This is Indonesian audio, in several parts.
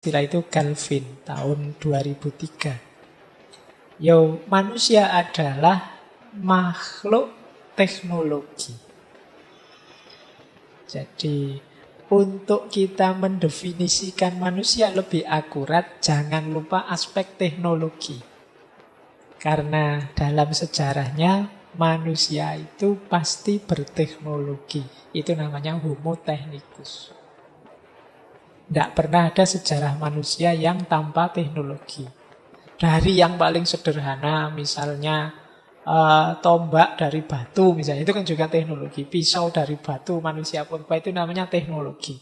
Istilah itu Calvin tahun 2003. Yo, manusia adalah makhluk teknologi. Jadi untuk kita mendefinisikan manusia lebih akurat, jangan lupa aspek teknologi. Karena dalam sejarahnya manusia itu pasti berteknologi. Itu namanya Homo technicus. Tidak pernah ada sejarah manusia yang tanpa teknologi. Dari yang paling sederhana, misalnya tombak dari batu, misalnya itu kan juga teknologi. Pisau dari batu, manusia purba itu namanya teknologi.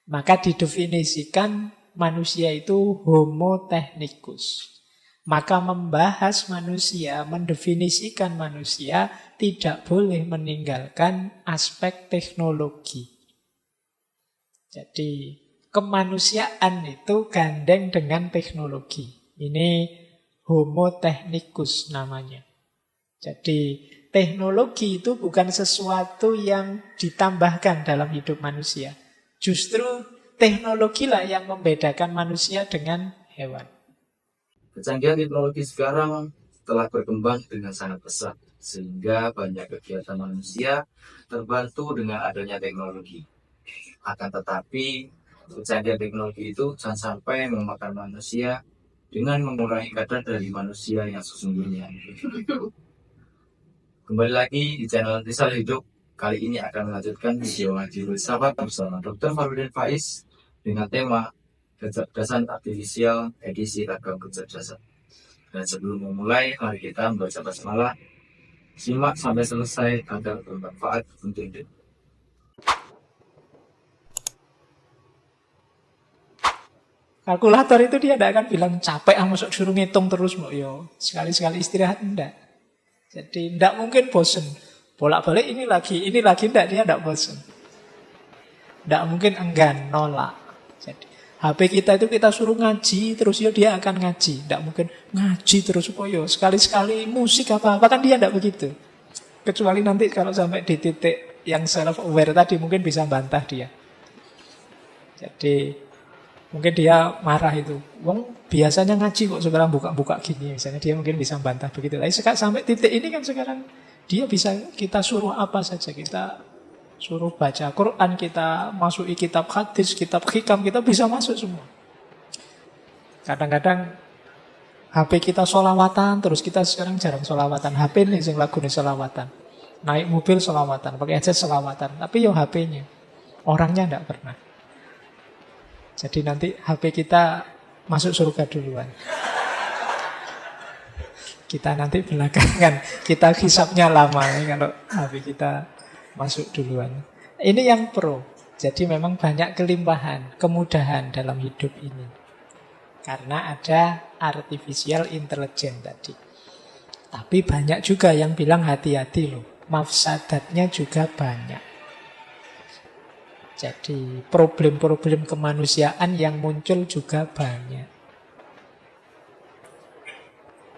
Maka didefinisikan manusia itu Homo technicus. Maka membahas manusia, mendefinisikan manusia tidak boleh meninggalkan aspek teknologi. Jadi kemanusiaan itu gandeng dengan teknologi. Ini Homo technicus namanya. Jadi teknologi itu bukan sesuatu yang ditambahkan dalam hidup manusia. Justru teknologilah yang membedakan manusia dengan hewan. Kecanggihan teknologi sekarang telah berkembang dengan sangat pesat, sehingga banyak kegiatan manusia terbantu dengan adanya teknologi. Akan tetapi, kecanggihan teknologi itu jangan sampai memakan manusia dengan mengurangi kadar dari manusia yang sesungguhnya. Kembali lagi di channel Risal Hidup, kali ini akan melanjutkan video ngaji filsafat bersama Dr. Farudin Faiz dengan tema Kecerdasan Artifisial edisi Ragam Kecerdasan. Dan sebelum memulai, mari kita membaca basmalah. Simak sampai selesai agar bermanfaat untuk hidup. Kalkulator itu dia tidak akan bilang capek, masuk suruh ngitung terus, yo sekali-sekali istirahat, enggak. Jadi tidak mungkin bosen. Bolak-balik ini lagi, enggak, dia tidak bosen. Tidak mungkin enggan, nolak. Jadi HP kita itu kita suruh ngaji terus dia akan ngaji. Tidak mungkin ngaji terus sekali-sekali musik apa kan dia tidak begitu. Kecuali nanti kalau sampai di titik yang self aware tadi mungkin bisa bantah dia. Jadi mungkin dia marah itu. Wong biasanya ngaji kok sekarang buka-buka gini. Misalnya dia mungkin bisa bantah begitu. Tapi sampai titik ini kan sekarang dia bisa kita suruh apa saja. Kita suruh baca Quran, kita masuki kitab hadis, kitab hikam, kita bisa masuk semua. Kadang-kadang HP kita sholawatan, terus kita sekarang jarang sholawatan. HP nih yang lagu nih sholawatan. Naik mobil sholawatan, pakai headset sholawatan. Tapi yo HP-nya, orangnya tidak pernah. Jadi nanti HP kita masuk surga duluan. Kita nanti belakangan, kita hisapnya lama nih kalau HP kita masuk duluan. Ini yang pro. Jadi memang banyak kelimpahan, kemudahan dalam hidup ini. Karena ada artificial intelligence tadi. Tapi banyak juga yang bilang hati-hati loh. Mafsadatnya juga banyak. Jadi problem-problem kemanusiaan yang muncul juga banyak.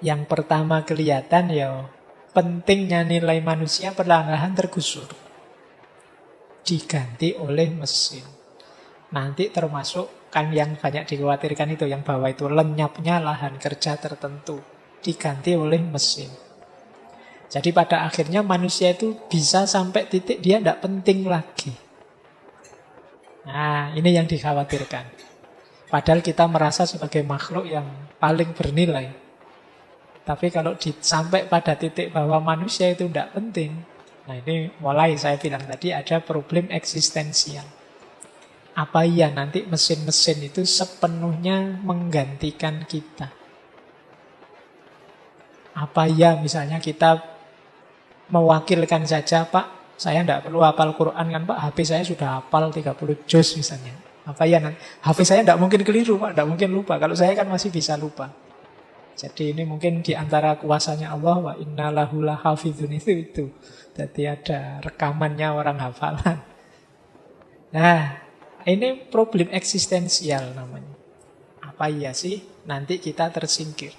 Yang pertama kelihatan ya pentingnya nilai manusia perlahan-lahan tergusur. Diganti oleh mesin. Nanti termasuk kan yang banyak dikhawatirkan itu, yang bawah itu lenyapnya lahan kerja tertentu, diganti oleh mesin. Jadi pada akhirnya manusia itu bisa sampai titik dia tidak penting lagi. Nah, ini yang dikhawatirkan. Padahal kita merasa sebagai makhluk yang paling bernilai. Tapi kalau sampai pada titik bahwa manusia itu tidak penting, nah ini mulai saya bilang tadi ada problem eksistensial. Apa iya nanti mesin-mesin itu sepenuhnya menggantikan kita? Apa iya misalnya kita mewakilkan saja, Pak, saya tidak perlu hafal Quran kan Pak, HP saya sudah hafal 30 juz misalnya. Apa iya nanti HP saya tidak mungkin keliru Pak, tidak mungkin lupa. Kalau saya kan masih bisa lupa. Jadi ini mungkin di antara kuasanya Allah, wa inna lahu lahafidhun itu. Jadi ada rekamannya orang hafalan. Nah, ini problem eksistensial namanya. Apa iya sih nanti kita tersingkir?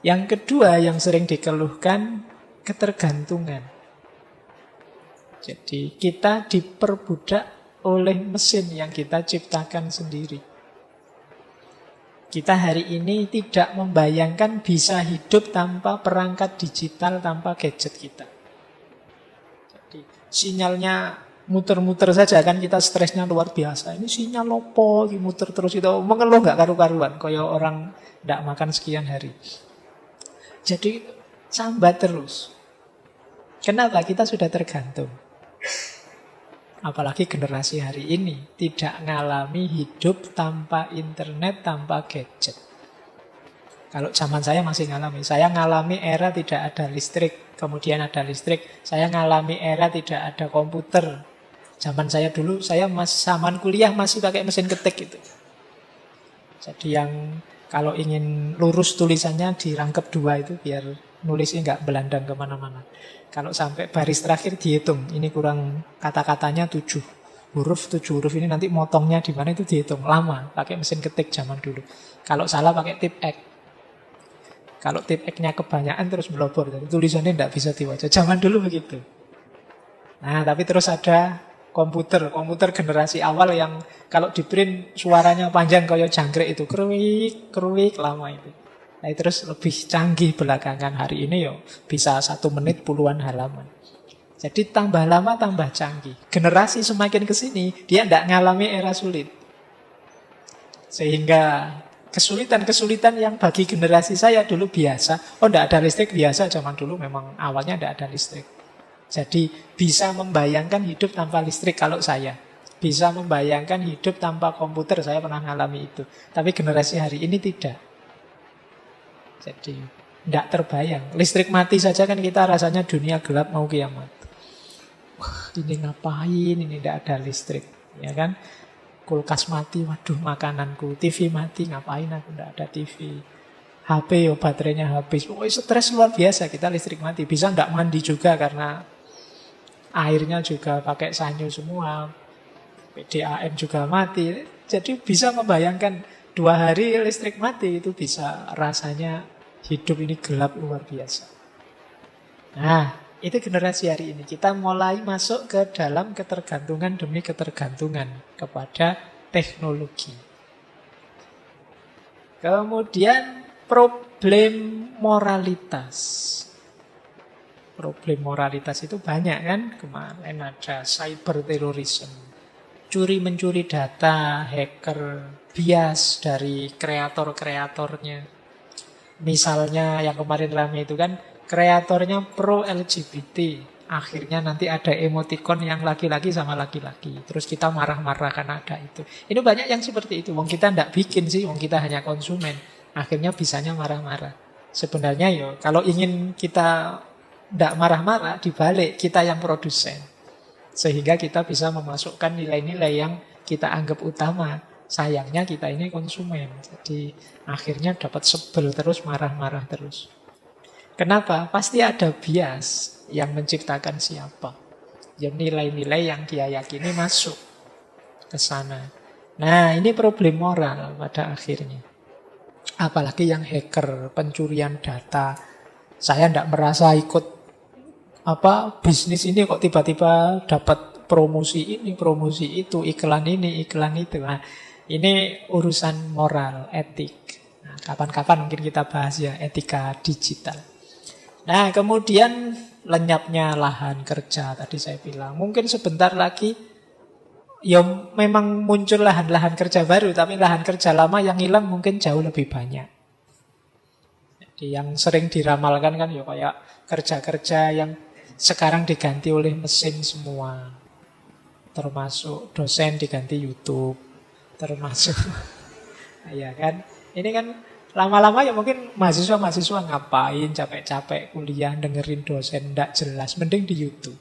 Yang kedua yang sering dikeluhkan, ketergantungan. Jadi kita diperbudak oleh mesin yang kita ciptakan sendiri. Kita hari ini tidak membayangkan bisa hidup tanpa perangkat digital, tanpa gadget kita. Jadi sinyalnya muter-muter saja kan kita stresnya luar biasa. Ini sinyal lopo, muter terus itu mengeluh nggak karu-karuan, kayak orang tidak makan sekian hari. Jadi sambat terus. Kenapa? Kita sudah tergantung. Apalagi generasi hari ini tidak ngalami hidup tanpa internet, tanpa gadget. Kalau zaman saya masih ngalami. Saya ngalami era tidak ada listrik, kemudian ada listrik. Saya ngalami era tidak ada komputer. Zaman saya dulu, saya zaman kuliah masih pakai mesin ketik gitu. Jadi yang kalau ingin lurus tulisannya dirangkep dua itu biar nulisnya nggak belandang kemana-mana. Kalau sampai baris terakhir dihitung, ini kurang kata-katanya 7 huruf, 7 huruf ini nanti motongnya di mana itu dihitung. Lama, pakai mesin ketik zaman dulu. Kalau salah pakai tip X. Kalau tip X-nya kebanyakan terus melobor, jadi tulisannya tidak bisa dibaca. Zaman dulu begitu. Nah, tapi terus ada komputer generasi awal yang kalau di print suaranya panjang kayak jangkrik itu, keruik lama itu. Nah, terus lebih canggih belakangan hari ini yo bisa 1 menit puluhan halaman. Jadi tambah lama tambah canggih. Generasi semakin kesini dia tidak ngalami era sulit. Sehingga kesulitan-kesulitan yang bagi generasi saya dulu biasa. Oh, tidak ada listrik biasa, zaman dulu memang awalnya tidak ada listrik. Jadi bisa membayangkan hidup tanpa listrik kalau saya. Bisa membayangkan hidup tanpa komputer, saya pernah ngalami itu. Tapi generasi hari ini tidak. Jadi tidak terbayang. Listrik mati saja kan kita rasanya dunia gelap mau kiamat. Wah, ini ngapain, ini tidak ada listrik. Ya kan? Kulkas mati, waduh makananku. TV mati, ngapain aku tidak ada TV. HP, baterainya habis. Oh, stres luar biasa kita listrik mati. Bisa tidak mandi juga karena airnya juga pakai sanyo semua. PDAM juga mati. Jadi bisa membayangkan 2 hari listrik mati itu bisa rasanya hidup ini gelap luar biasa. Nah, itu generasi hari ini. Kita mulai masuk ke dalam ketergantungan demi ketergantungan kepada teknologi. Kemudian problem moralitas. Problem moralitas itu banyak kan. Kemarin ada cyber terrorism, curi-mencuri data, hacker, bias dari kreator-kreatornya. Misalnya yang kemarin ramai itu kan kreatornya pro LGBT, akhirnya nanti ada emoticon yang laki-laki sama laki-laki, terus kita marah-marah karena ada itu. Ini banyak yang seperti itu. Wong kita tidak bikin sih, wong kita hanya konsumen, akhirnya bisanya marah-marah. Sebenarnya yo kalau ingin kita tidak marah-marah, dibalik kita yang produsen, sehingga kita bisa memasukkan nilai-nilai yang kita anggap utama. Sayangnya kita ini konsumen. Jadi akhirnya dapat sebel terus, marah-marah terus. Kenapa? Pasti ada bias yang menciptakan siapa. Ya nilai-nilai yang dia yakini masuk ke sana. Nah, ini problem moral pada akhirnya. Apalagi yang hacker, pencurian data. Saya tidak merasa ikut bisnis ini kok tiba-tiba dapat promosi ini, promosi itu, iklan ini, iklan itu. Nah, ini urusan moral, etik. Nah, kapan-kapan mungkin kita bahas ya etika digital. Nah, kemudian lenyapnya lahan kerja tadi saya bilang. Mungkin sebentar lagi ya memang muncul lahan-lahan kerja baru, tapi lahan kerja lama yang hilang mungkin jauh lebih banyak. Jadi yang sering diramalkan kan ya kayak kerja-kerja yang sekarang diganti oleh mesin semua. Termasuk dosen diganti YouTube. Termasuk ya kan, ini kan lama-lama ya mungkin mahasiswa ngapain capek-capek kuliah dengerin dosen ndak jelas, mending di YouTube.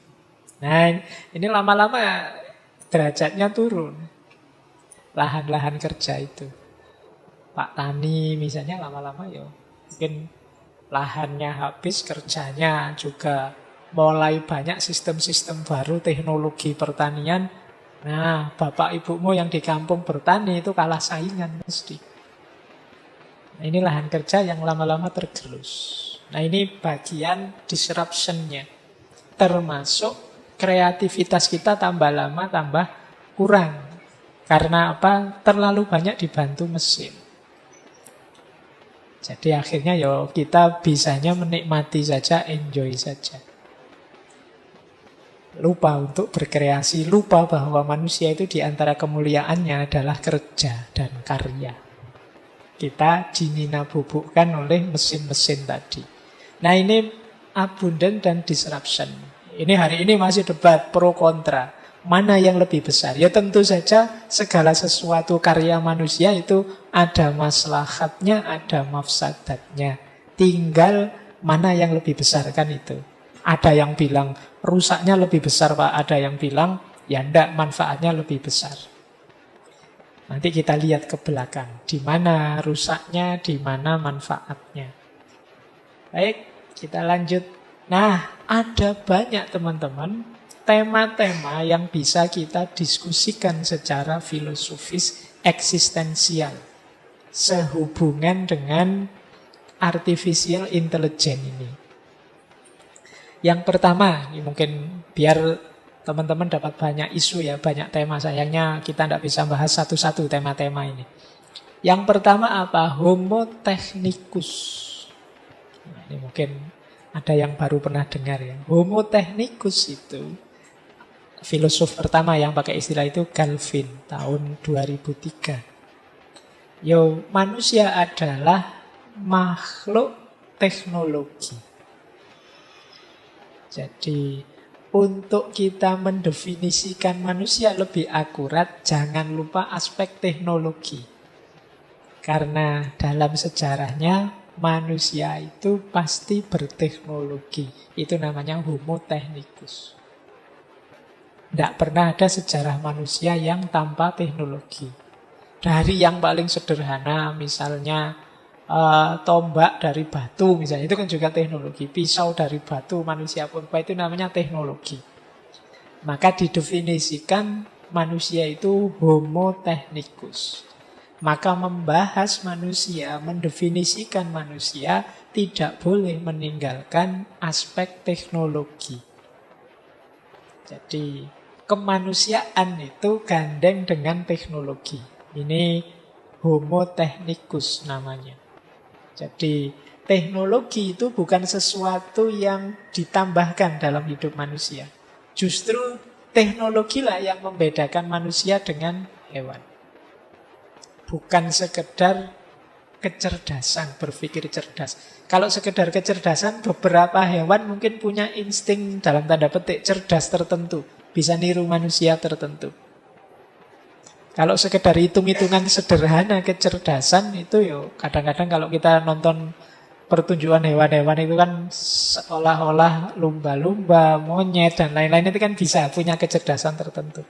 Nah ini lama-lama derajatnya turun, lahan-lahan kerja itu. Pak Tani misalnya lama-lama ya mungkin lahannya habis, kerjanya juga mulai banyak sistem-sistem baru teknologi pertanian. Nah, bapak ibumu yang di kampung bertani itu kalah saingan mesti. Nah, ini lahan kerja yang lama-lama tergerus. Nah, ini bagian disruption-nya. Termasuk kreativitas kita tambah lama tambah kurang. Karena apa? Terlalu banyak dibantu mesin. Jadi akhirnya ya kita bisanya menikmati saja, enjoy saja. Lupa untuk berkreasi, lupa bahwa manusia itu diantara kemuliaannya adalah kerja dan karya. Kita dinina-bubukkan oleh mesin-mesin tadi. Nah ini abundant dan disruption. Ini hari ini masih debat pro kontra. Mana yang lebih besar? Ya tentu saja segala sesuatu karya manusia itu ada maslahatnya, ada mafsadatnya. Tinggal mana yang lebih besar kan itu. Ada yang bilang rusaknya lebih besar Pak, ada yang bilang ya enggak, manfaatnya lebih besar. Nanti kita lihat ke belakang, di mana rusaknya, di mana manfaatnya. Baik, kita lanjut. Nah, ada banyak teman-teman tema-tema yang bisa kita diskusikan secara filosofis eksistensial sehubungan dengan artificial intelligence ini. Yang pertama, ini mungkin biar teman-teman dapat banyak isu ya, banyak tema. Sayangnya kita tidak bisa bahas satu-satu tema-tema ini. Yang pertama apa? Homo technicus. Nah, ini mungkin ada yang baru pernah dengar ya. Homo technicus itu filosof pertama yang pakai istilah itu Galvin tahun 2003. Manusia adalah makhluk teknologi. Jadi untuk kita mendefinisikan manusia lebih akurat, jangan lupa aspek teknologi. Karena dalam sejarahnya manusia itu pasti berteknologi. Itu namanya Homo technicus. Tidak pernah ada sejarah manusia yang tanpa teknologi. Dari yang paling sederhana, misalnya tombak dari batu, misalnya itu kan juga teknologi. Pisau dari batu, manusia purba itu namanya teknologi. Maka didefinisikan manusia itu Homo technicus. Maka membahas manusia, mendefinisikan manusia tidak boleh meninggalkan aspek teknologi. Jadi kemanusiaan itu gandeng dengan teknologi. Ini Homo technicus namanya. Jadi teknologi itu bukan sesuatu yang ditambahkan dalam hidup manusia. Justru teknologilah yang membedakan manusia dengan hewan. Bukan sekedar kecerdasan, berpikir cerdas. Kalau sekedar kecerdasan, beberapa hewan mungkin punya insting dalam tanda petik cerdas tertentu. Bisa niru manusia tertentu. Kalau sekedar hitung-hitungan sederhana kecerdasan itu kadang-kadang kalau kita nonton pertunjukan hewan-hewan itu kan seolah-olah lumba-lumba, monyet dan lain-lain itu kan bisa punya kecerdasan tertentu.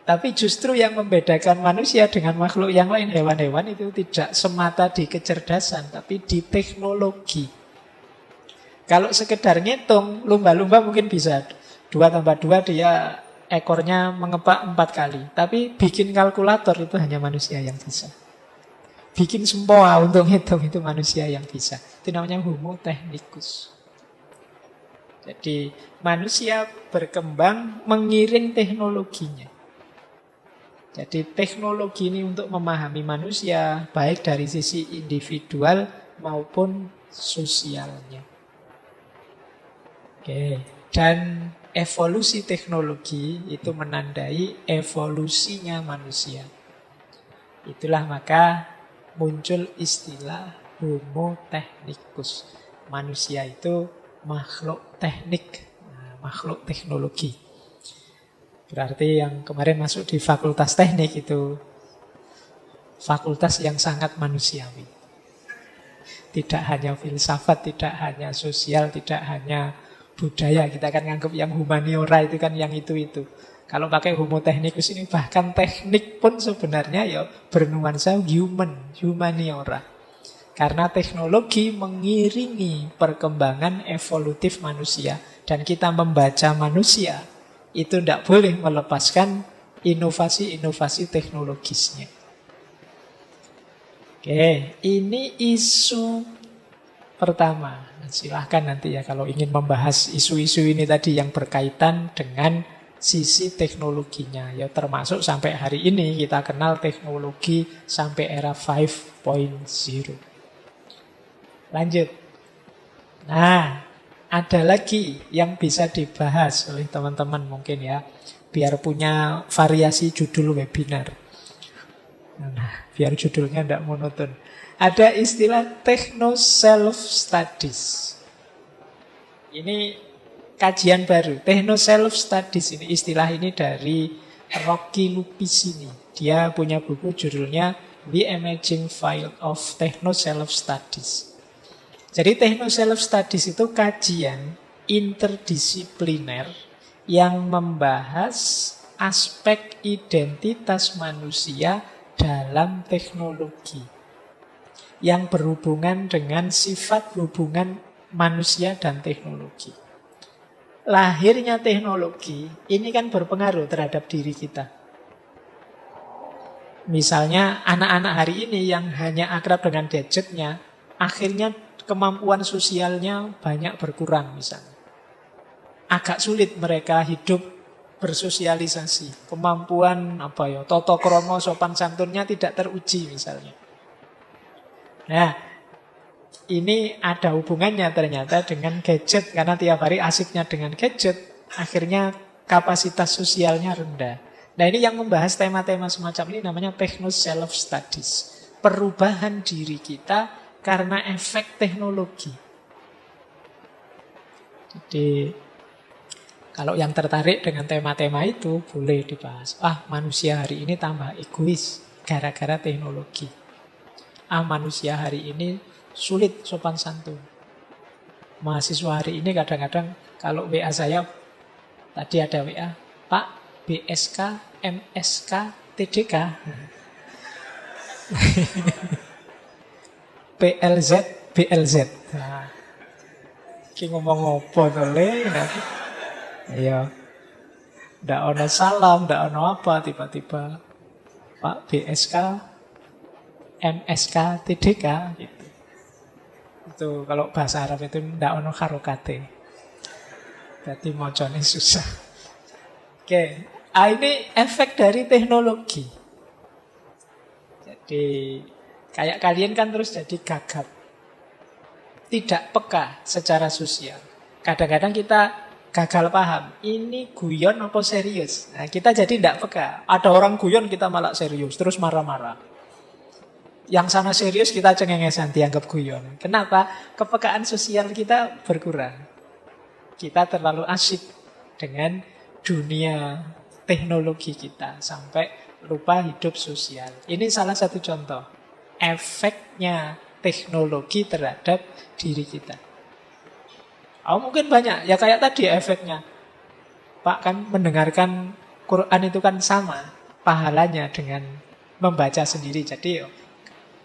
Tapi justru yang membedakan manusia dengan makhluk yang lain, hewan-hewan itu tidak semata di kecerdasan, tapi di teknologi. Kalau sekedar ngitung, lumba-lumba mungkin bisa 2 tambah 2 dia ekornya mengepak 4 kali. Tapi bikin kalkulator itu hanya manusia yang bisa. Bikin sempoa untuk ngitung itu manusia yang bisa. Itu namanya Homo technicus. Jadi manusia berkembang mengiring teknologinya. Jadi teknologi ini untuk memahami manusia baik dari sisi individual maupun sosialnya. Oke, dan evolusi teknologi itu menandai evolusinya manusia. Itulah maka muncul istilah Homo technicus. Manusia itu makhluk teknik, makhluk teknologi. Berarti yang kemarin masuk di fakultas teknik itu fakultas yang sangat manusiawi. Tidak hanya filsafat, tidak hanya sosial, tidak hanya budaya. Kita kan nganggap yang humaniora itu kan yang itu-itu. Kalau pakai Homo technicus ini bahkan teknik pun sebenarnya bernuansa humaniora. Karena teknologi mengiringi perkembangan evolutif manusia. Dan kita membaca manusia itu tidak boleh melepaskan inovasi-inovasi teknologisnya. Oke, ini isu pertama. Silahkan nanti ya kalau ingin membahas isu-isu ini tadi yang berkaitan dengan sisi teknologinya. Ya termasuk sampai hari ini kita kenal teknologi sampai era 5.0. Lanjut. Nah, ada lagi yang bisa dibahas oleh teman-teman mungkin ya, biar punya variasi judul webinar. Nah, biar judulnya tidak monoton. Ada istilah techno self studies. Ini kajian baru. Techno self studies ini, istilah ini dari Rocky Lupicini. Dia punya buku judulnya The Emerging Field of Techno Self Studies. Jadi techno self studies itu kajian interdisipliner yang membahas aspek identitas manusia dalam teknologi yang berhubungan dengan sifat hubungan manusia dan teknologi. Lahirnya teknologi ini kan berpengaruh terhadap diri kita. Misalnya anak-anak hari ini yang hanya akrab dengan gadgetnya, akhirnya kemampuan sosialnya banyak berkurang misalnya. Agak sulit mereka hidup bersosialisasi. Kemampuan tata krama sopan santunnya tidak teruji misalnya. Nah, ini ada hubungannya ternyata dengan gadget. Karena tiap hari asiknya dengan gadget, akhirnya kapasitas sosialnya rendah. Nah, ini yang membahas tema-tema semacam ini namanya techno self studies. Perubahan diri kita karena efek teknologi. Jadi kalau yang tertarik dengan tema-tema itu boleh dibahas. Manusia hari ini tambah egois gara-gara teknologi. Manusia hari ini sulit sopan santun. Mahasiswa hari ini kadang-kadang kalau WA saya, tadi ada WA, Pak, BSK, MSK, TDK. PLZ, BLZ. Nah, ki ngomong apa to le? Iya. Ndak ono salam, ndak ono apa tiba-tiba Pak BSK, MSK, TDK gitu. Itu kalau bahasa Arab itu ndak ono harokate. Berarti mocone susah. Oke, ini efek dari teknologi. Jadi kayak kalian kan terus jadi gagap. Tidak peka secara sosial. Kadang-kadang kita gagal paham. Ini guyon apa serius? Nah, kita jadi tidak peka. Ada orang guyon kita malah serius. Terus marah-marah. Yang sana serius kita cengengesan dianggap guyon. Kenapa? Kepekaan sosial kita berkurang. Kita terlalu asyik dengan dunia teknologi kita. Sampai lupa hidup sosial. Ini salah satu contoh. Efeknya teknologi terhadap diri kita. Mungkin banyak. Ya kayak tadi efeknya. Pak kan mendengarkan Quran itu kan sama pahalanya dengan membaca sendiri. Jadi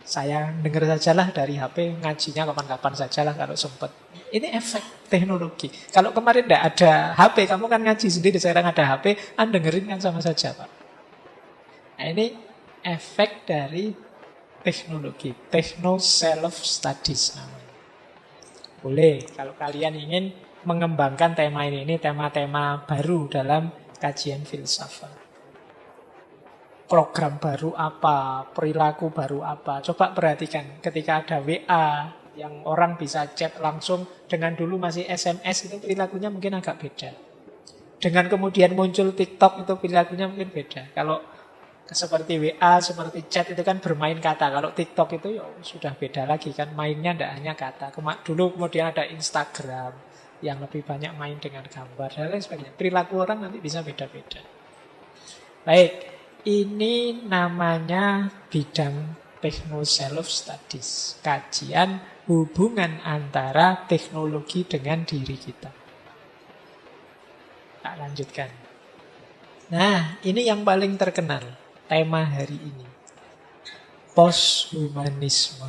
saya dengar sajalah dari HP, ngajinya kapan-kapan sajalah kalau sempat. Ini efek teknologi. Kalau kemarin tidak ada HP, kamu kan ngaji sendiri, sekarang ada HP, Anda dengerin kan sama saja Pak. Nah, ini efek dari teknologi, techno self studies namanya. Boleh kalau kalian ingin mengembangkan tema ini tema-tema baru dalam kajian filsafat. Program baru apa, perilaku baru apa. Coba perhatikan ketika ada WA yang orang bisa chat langsung, dengan dulu masih SMS itu perilakunya mungkin agak beda. Dengan kemudian muncul TikTok itu perilakunya mungkin beda. Kalau seperti WA, seperti chat itu kan bermain kata. Kalau TikTok itu ya sudah beda lagi kan, mainnya tidak hanya kata. Dulu kemudian ada Instagram yang lebih banyak main dengan gambar dan lain sebagainya. Perilaku orang nanti bisa beda-beda. Baik. Ini namanya bidang techno self studies. Kajian hubungan antara teknologi dengan diri kita. Tak lanjutkan. Nah, ini yang paling terkenal. Tema hari ini. Posthumanisme.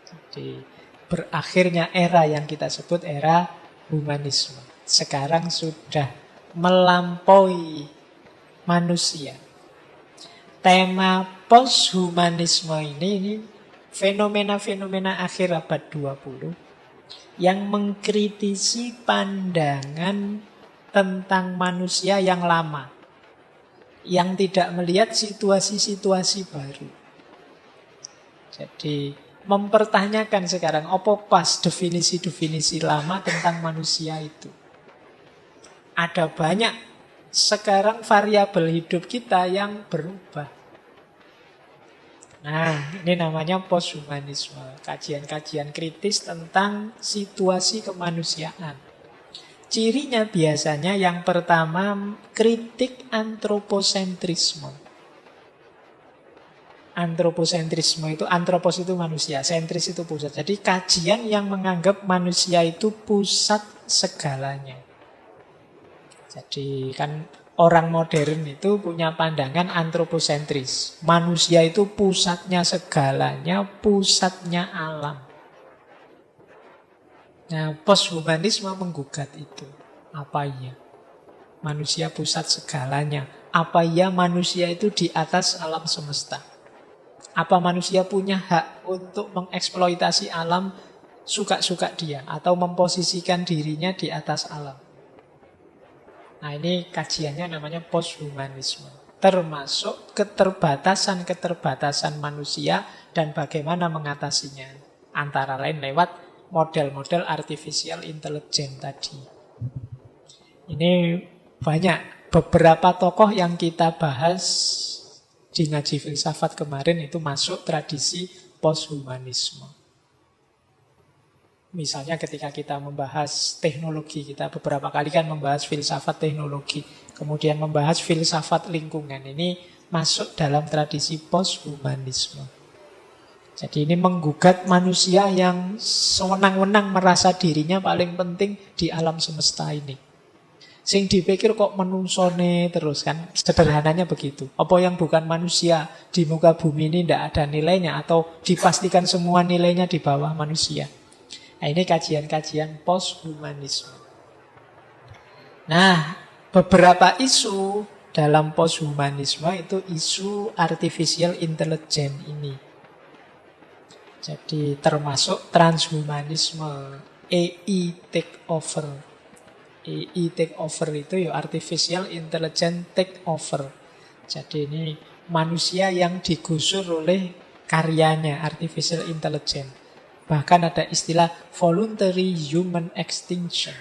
Jadi, berakhirnya era yang kita sebut era humanisme. Sekarang sudah melampaui manusia. Tema posthumanisme ini fenomena-fenomena akhir abad 20 yang mengkritisi pandangan tentang manusia yang lama, yang tidak melihat situasi-situasi baru. Jadi mempertanyakan sekarang apa pas definisi-definisi lama tentang manusia itu. Ada banyak sekarang variabel hidup kita yang berubah. Nah, ini namanya posthumanisme, kajian-kajian kritis tentang situasi kemanusiaan. Cirinya biasanya yang pertama kritik antroposentrisme. Antroposentrisme itu, antropos itu manusia, sentris itu pusat. Jadi kajian yang menganggap manusia itu pusat segalanya. Jadi kan orang modern itu punya pandangan antroposentris. Manusia itu pusatnya segalanya, pusatnya alam. Nah, posthumanisme menggugat itu. Apa iya? Manusia pusat segalanya. Apa iya manusia itu di atas alam semesta? Apa manusia punya hak untuk mengeksploitasi alam suka-suka dia? Atau memposisikan dirinya di atas alam? Nah, ini kajiannya namanya posthumanisme. Termasuk keterbatasan-keterbatasan manusia dan bagaimana mengatasinya. Antara lain lewat model-model artificial intelligence tadi. Ini banyak. Beberapa tokoh yang kita bahas di ngaji filsafat kemarin itu masuk tradisi posthumanisme. Misalnya ketika kita membahas teknologi, kita beberapa kali kan membahas filsafat teknologi, kemudian membahas filsafat lingkungan. Ini masuk dalam tradisi posthumanisme. Jadi ini menggugat manusia yang sewenang-wenang merasa dirinya paling penting di alam semesta ini. Sing dipikir kok menungsone terus kan, sederhananya begitu. Apa yang bukan manusia di muka bumi ini tidak ada nilainya atau dipastikan semua nilainya di bawah manusia. Nah, ini kajian-kajian posthumanisme. Nah, beberapa isu dalam posthumanisme itu isu artificial intelligence ini. Jadi termasuk transhumanisme, AI take over. AI take over itu ya artificial intelligence take over. Jadi ini manusia yang digusur oleh karyanya artificial intelligence. Bahkan ada istilah voluntary human extinction.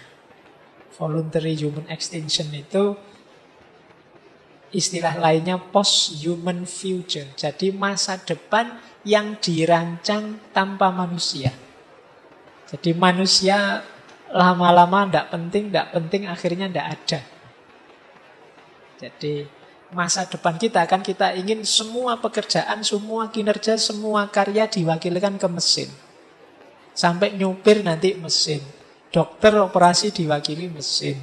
Voluntary human extinction itu istilah lainnya post-human future. Jadi masa depan yang dirancang tanpa manusia. Jadi manusia lama-lama tidak penting, akhirnya tidak ada. Jadi masa depan kita kan kita ingin semua pekerjaan, semua kinerja, semua karya diwakilkan ke mesin. Sampai nyupir nanti mesin. Dokter operasi diwakili mesin.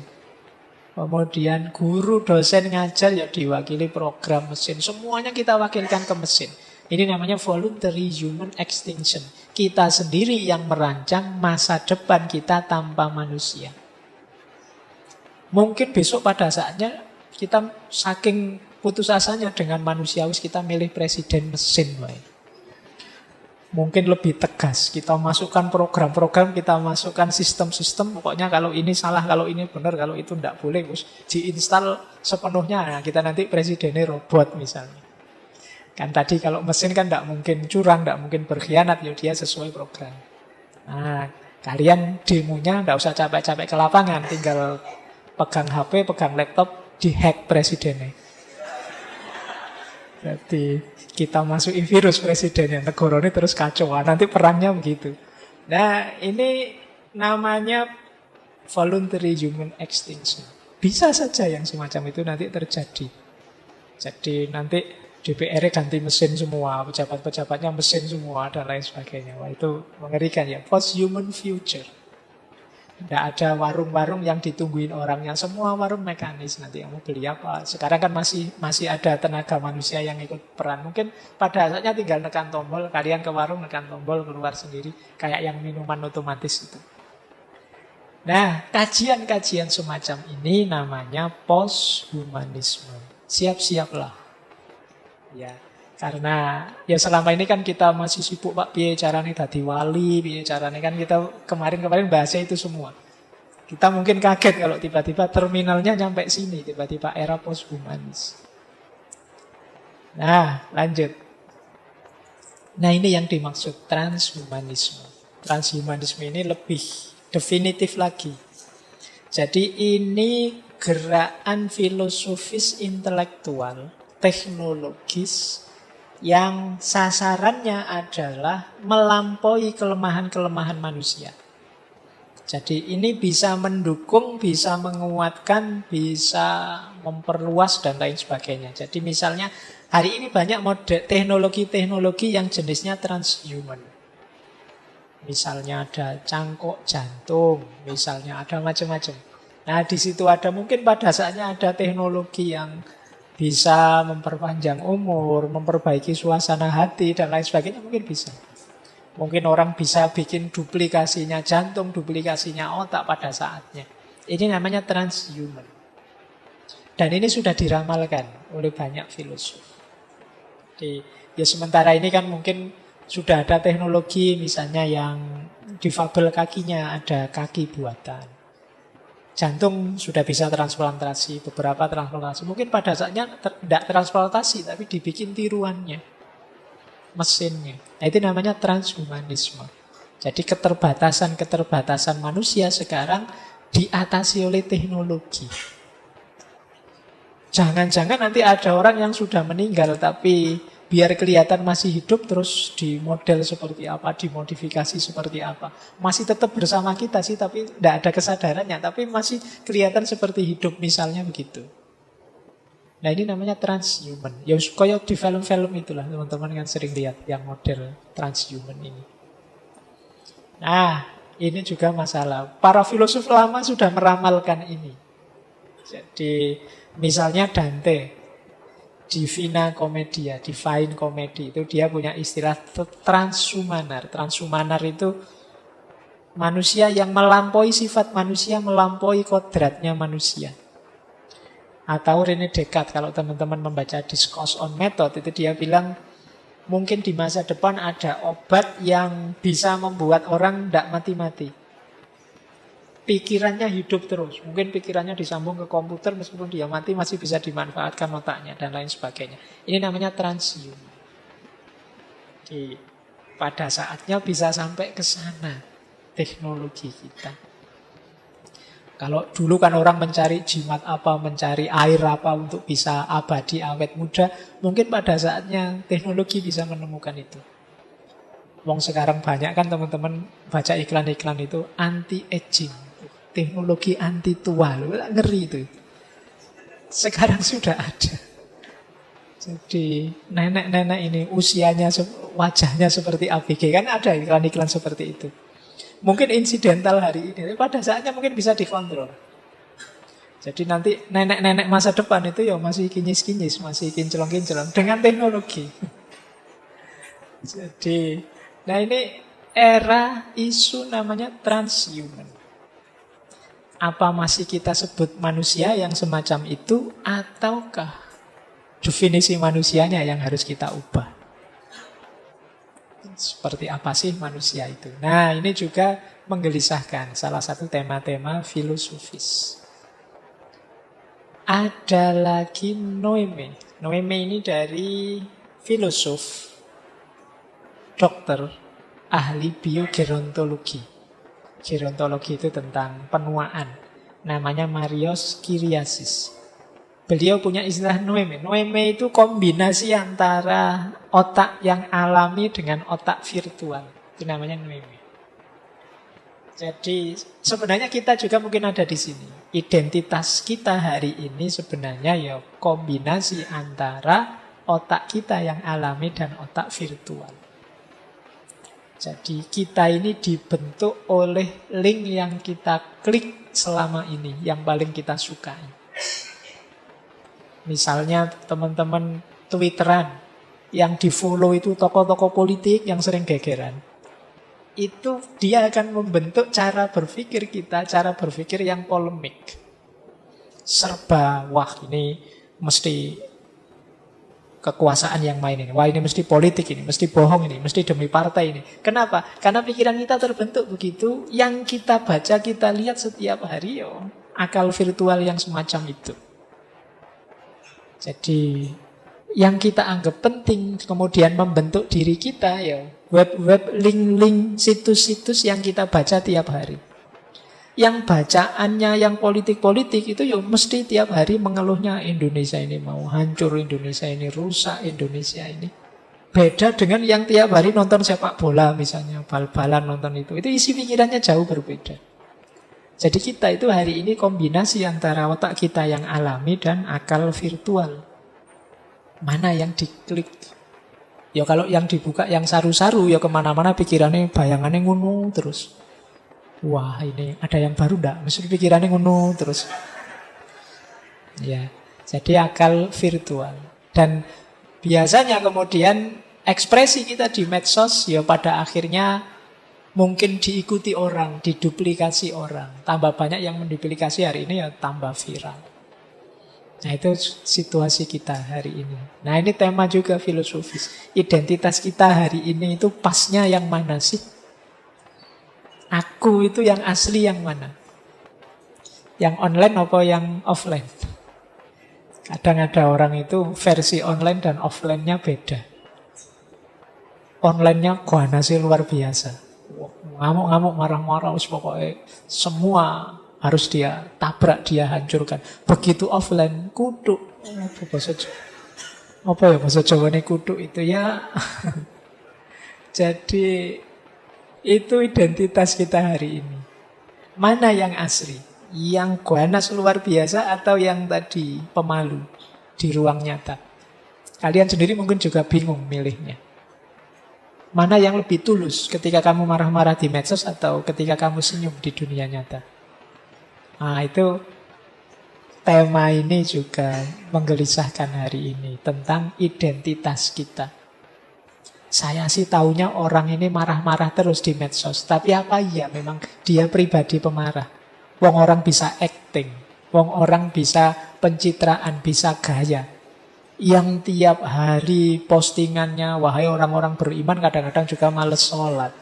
Kemudian guru dosen ngajar ya diwakili program mesin. Semuanya kita wakilkan ke mesin. Ini namanya voluntary human extinction. Kita sendiri yang merancang masa depan kita tanpa manusia. Mungkin besok pada saatnya kita saking putus asanya dengan manusia, kita milih presiden mesin. Mungkin lebih tegas. Kita masukkan program-program, kita masukkan sistem-sistem. Pokoknya kalau ini salah, kalau ini benar, kalau itu tidak boleh. Terus diinstal sepenuhnya. Nah, kita nanti presidennya robot misalnya. Kan tadi kalau mesin kan tidak mungkin curang, tidak mungkin berkhianat. Ya dia sesuai program. Nah, kalian demonya tidak usah capek-capek ke lapangan. Tinggal pegang HP, pegang laptop, dihack presidennya. Jadi kita masukin virus presidennya, negara ini terus kacau. Nanti perangnya begitu. Nah, ini namanya voluntary human extinction. Bisa saja yang semacam itu nanti terjadi. Jadi nanti DPR ganti mesin semua, pejabat-pejabatnya mesin semua, dan lain sebagainya. Wah, itu mengerikan ya. Post-human future. Tidak ada warung-warung yang ditungguin orangnya. Semua warung mekanis nanti yang mau beli apa. Sekarang kan masih ada tenaga manusia yang ikut peran. Mungkin pada saatnya tinggal nekan tombol. Kalian ke warung nekan tombol keluar sendiri. Kayak yang minuman otomatis itu. Nah, kajian-kajian semacam ini namanya posthumanisme. Siap-siaplah. Ya, karena ya selama ini kan kita masih sibuk Pak piye carane dadi wali, piye carane kan kita kemarin bahasnya itu semua. Kita mungkin kaget kalau tiba-tiba terminalnya nyampe sini, tiba-tiba era posthumanis. Nah, lanjut. Nah, ini yang dimaksud transhumanisme. Transhumanisme ini lebih definitif lagi. Jadi ini gerakan filosofis intelektual, teknologis, yang sasarannya adalah melampaui kelemahan-kelemahan manusia. Jadi ini bisa mendukung, bisa menguatkan, bisa memperluas dan lain sebagainya. Jadi misalnya hari ini banyak teknologi-teknologi yang jenisnya transhuman. Misalnya ada cangkok jantung, misalnya ada macam-macam. Nah di situ ada mungkin pada saatnya ada teknologi yang bisa memperpanjang umur, memperbaiki suasana hati dan lain sebagainya, mungkin bisa. Mungkin orang bisa bikin duplikasinya jantung, duplikasinya otak pada saatnya. Ini namanya transhuman. Dan ini sudah diramalkan oleh banyak filosof. Ya sementara ini kan mungkin sudah ada teknologi misalnya yang difabel kakinya ada kaki buatan. Jantung sudah bisa transplantasi, beberapa transplantasi. Mungkin pada saatnya tidak transplantasi, tapi dibikin tiruannya, mesinnya. Nah, itu namanya transhumanisme. Jadi keterbatasan-keterbatasan manusia sekarang diatasi oleh teknologi. Jangan-jangan nanti ada orang yang sudah meninggal, tapi biar kelihatan masih hidup, terus di model seperti apa, dimodifikasi seperti apa. Masih tetap bersama kita sih, tapi tidak ada kesadarannya, tapi masih kelihatan seperti hidup, misalnya begitu. Nah ini namanya transhuman. Ya kayak di film-film itulah, teman-teman kan sering lihat yang model transhuman ini. Nah ini juga masalah. Para filosof lama sudah meramalkan ini. Jadi misalnya Dante, Divina Commedia, Divine Comedy, itu dia punya istilah transhumanar. Transhumanar itu manusia yang melampaui sifat manusia, melampaui kodratnya manusia. Atau René Descartes, kalau teman-teman membaca Discourse on Method, itu dia bilang mungkin di masa depan ada obat yang bisa membuat orang tidak mati-mati. Pikirannya hidup terus. Mungkin pikirannya disambung ke komputer, meskipun dia mati masih bisa dimanfaatkan otaknya dan lain sebagainya. Ini namanya transhuman. Jadi pada saatnya bisa sampai ke sana teknologi kita. Kalau dulu kan orang mencari jimat apa, mencari air apa untuk bisa abadi, awet muda, mungkin pada saatnya teknologi bisa menemukan itu. Wong sekarang banyak kan teman-teman baca iklan-iklan itu anti-aging. Teknologi anti tua, ngeri itu. Sekarang sudah ada. Jadi nenek-nenek ini usianya, wajahnya seperti ABG. Kan ada iklan-iklan seperti itu. Mungkin insidental hari ini, tapi pada saatnya mungkin bisa dikontrol. Jadi nanti nenek-nenek masa depan itu ya masih kinyis-kinyis, masih kinclong-kinclong dengan teknologi. Jadi, nah ini era isu namanya transhuman. Apa masih kita sebut manusia yang semacam itu, ataukah definisi manusianya yang harus kita ubah? Seperti apa sih manusia itu? Nah ini juga menggelisahkan, salah satu tema-tema filosofis. Ada lagi Noeme. Noeme ini dari filosof, dokter, ahli biogerontologi. Gerontologi itu tentang penuaan. Namanya Marios Kyriasis. Beliau punya istilah Noeme. Noeme itu kombinasi antara otak yang alami dengan otak virtual. Itu namanya Noeme. Jadi sebenarnya kita juga mungkin ada di sini. Identitas kita hari ini sebenarnya ya kombinasi antara otak kita yang alami dan otak virtual. Jadi kita ini dibentuk oleh link yang kita klik selama ini, yang paling kita sukai. Misalnya teman-teman Twitteran, yang di-follow itu tokoh-tokoh politik yang sering gegeran. Itu dia akan membentuk cara berpikir kita, cara berpikir yang polemik. Serba, wah ini mesti kekuasaan yang main ini. Wah, ini mesti politik ini, mesti bohong ini, mesti demi partai ini. Kenapa? Karena pikiran kita terbentuk begitu, yang kita baca, kita lihat setiap hari, akal virtual yang semacam itu. Jadi yang kita anggap penting kemudian membentuk diri kita, web-web, link-link, situs-situs yang kita baca tiap hari. Yang bacaannya yang politik-politik itu mesti tiap hari mengeluhnya Indonesia ini mau hancur, Indonesia ini rusak, Indonesia ini. Beda dengan yang tiap hari nonton sepak bola misalnya, bal-balan nonton itu isi pikirannya jauh berbeda. Jadi kita itu hari ini kombinasi antara otak kita yang alami dan akal virtual. Mana yang diklik? Ya kalau yang dibuka yang saru-saru, ya kemana-mana pikirannya, bayangannya ngunu terus. Wah, ini ada yang baru enggak? Mesti pikirannya ngunu terus. Ya, jadi akal virtual. Dan biasanya kemudian ekspresi kita di medsos ya pada akhirnya mungkin diikuti orang, diduplikasi orang. Tambah banyak yang menduplikasi hari ini ya tambah viral. Nah, itu situasi kita hari ini. Nah, ini tema juga filosofis. Identitas kita hari ini itu pasnya yang mana sih? Aku itu yang asli yang mana? Yang online apa yang offline? Kadang ada orang itu versi online dan offline-nya beda. Online-nya ganas luar biasa. Ngamuk-ngamuk, marah-marah, pokoknya semua harus dia tabrak, dia hancurkan. Begitu offline, kutuk. Apa ya bahasa Jawa ini kutuk itu ya? Jadi itu identitas kita hari ini. Mana yang asli? Yang ganas luar biasa atau yang tadi pemalu di ruang nyata? Kalian sendiri mungkin juga bingung milihnya. Mana yang lebih tulus ketika kamu marah-marah di medsos atau ketika kamu senyum di dunia nyata? Nah, itu tema ini juga menggelisahkan hari ini tentang identitas kita. Saya sih taunya orang ini marah-marah terus di medsos. Tapi apa iya memang dia pribadi pemarah? Wong orang bisa acting. Wong orang bisa pencitraan, bisa gaya. Yang tiap hari postingannya, wahai orang-orang beriman, kadang-kadang juga males sholat.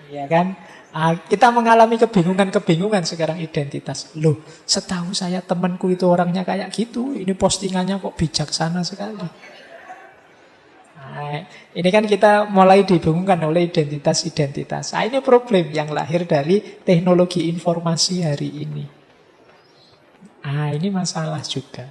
Ya kan? Kita mengalami kebingungan sekarang identitas. Loh, setahu saya temanku itu orangnya kayak gitu. Ini postingannya kok bijaksana sekali. Nah, ini kan kita mulai dibingungkan oleh identitas-identitas. Nah, ini problem yang lahir dari teknologi informasi hari ini. Nah, ini masalah juga.